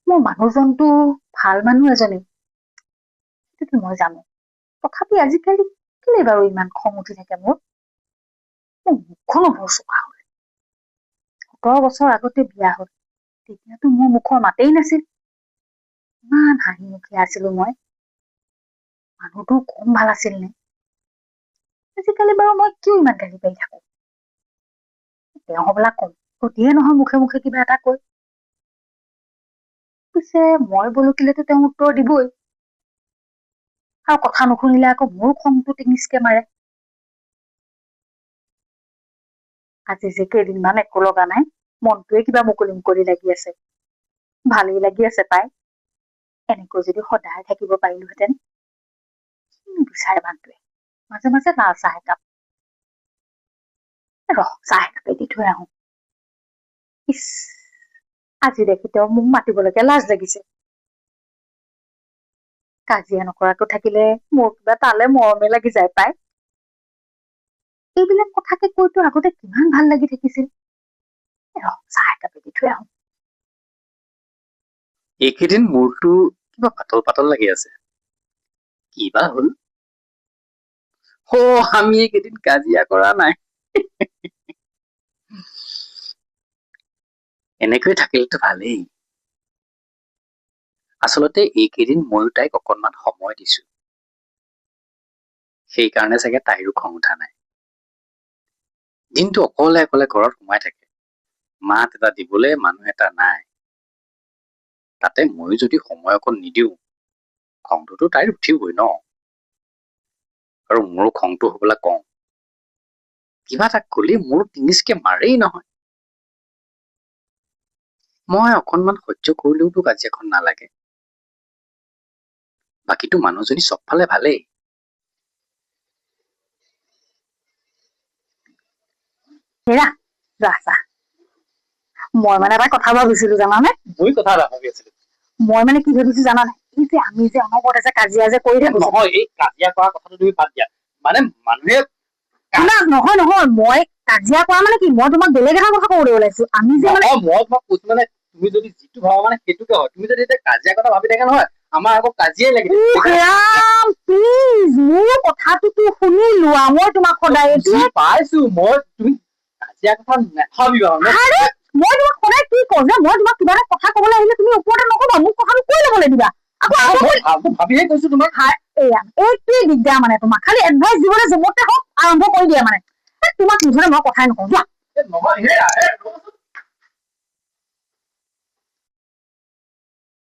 মোৰ মানুহজনটো ভাল মানুহ এজনী, সেইটোতো মই জানো। তথাপি আজিকালি কেলে বাৰু ইমান খং উঠি থাকে মোৰ? মোৰ মুখখনো বৰ চোকা হ'ল। 17 বছৰ আগতে বিয়া হ'ল, তেতিয়াতো মোৰ মুখৰ মাতেই নাছিল। ইমান হাঁহিমুখীয়া আছিলো মই। মানুহটো কম ভাল আছিল নে? আজিকালি বাৰু মই কিয় ইমান গালি পাৰি থাকো? তেওঁ হবলা কম গতিয়ে নহয় মুখে মুখে কিবা এটা কৈ। পিছে মই বলকিলেতো তেওঁ উত্তৰ দিবই, আৰু কথা নুশুনিলে আকৌ মোৰ খংটো টিঙিচকে মাৰে। আজি যে কেইদিনমান একো লগা নাই, মনটোৱে কিবা মুকলি মুকলি লাগি আছে। ভালেই লাগি আছে পাই। এনেকৈ যদি সদায় থাকিব পাৰিলোহেঁতেন। কিনো বিচাৰে মানুহটোৱে? মাজে মাজে লাল চাহ একাপ। চাহ একাপে দি থৈ আহো। ইচ, আজি দেখি তেওঁ মোক মাতিবলৈকে লাজ লাগিছে। কাজিয়া নকৰাকৈ থাকিলে মোৰ কিবা তালে মৰমে লাগি যায় পাই। এইবিলাক কথাকে কৈতো আগতে কিমান ভাল লাগি থাকিছিল। চাহ একাপে দি থৈ আহো। এইকেইদিন মূৰটো কিবা পাতল পাতল লাগি আছে, কিবা হল? আমি এইকেইদিন কাজিয়া কৰা নাই। এনেকৈ থাকিলেতো ভালেই। আচলতে এইকেইদিন ময়ো তাইক অকণমান সময় দিছো, সেইকাৰণে চাগে তাইৰো খং উঠা নাই। দিনটো অকলে অকলে ঘৰত সোমাই থাকে, মাত এটা দিবলৈ মানুহ এটা নাই। তাতে ময়ো যদি সময় অকণ নিদিওঁ, খংটোতো তাইৰ উঠিবই ন। আৰু মোৰো খংটো হবলৈ কওঁ, কিবা এটা কলি মোৰ টিঙিচকে মাৰেই নহয়। মই অকণমান সহ্য কৰিলেওতো কাজিয়াখন নালাগে। বাকীটো মানুহজনী চবফালে ভালেই। হেৰা যা। মই মানে এটা কথা ভাবিছিলো জানানে? মই কথা এটা ভাবি আছিলো। মই মানে কি ভাবিছো জানানে? এই যে আমি যে অনবৰতে যে কাজিয়া যে কৰি থাকো। নহয়, এই কাজিয়া কৰা কথাটো তুমি বাদ দিয়া। মানে মানুহে নহয় মই কাজিয়া কৰা মানে কি? মই তোমাক বেলেগ এটা কথা কবলৈ ওলাইছো। আমি যে মই তোমাক কৈছো মানে তুমি যদি যিটো ভাবা মানে সেইটোকে হয়। তুমি যদি এতিয়া কাজিয়া কথা ভাবি থাকে নহয়, আমাৰ আকৌ কাজিয়াই লাগি প্লিজ মোৰ কথাটোতো শুনি লোৱা। মই তোমাক সদায় পাইছো, মই তুমি কাজিয়া কথা নাভাবিবা। মই তোমাক সদায় কি কওঁ যে মই তোমাক কিবা এটা কথা কবলৈ আহিলে তুমি ওপৰতে নকবা, মোক কথাটো কৈ ল'বলৈ দিবা। ভাবিহে কৈছো তোমাক। এইটোৱে দিগদাৰ মানে তোমাক। খালি এডভাইচ দিবলৈ যমতে হওক আৰম্ভ কৰি দিয়া মানে। তোমাক মুঠতে মই কথাই নকওঁ যোৱা।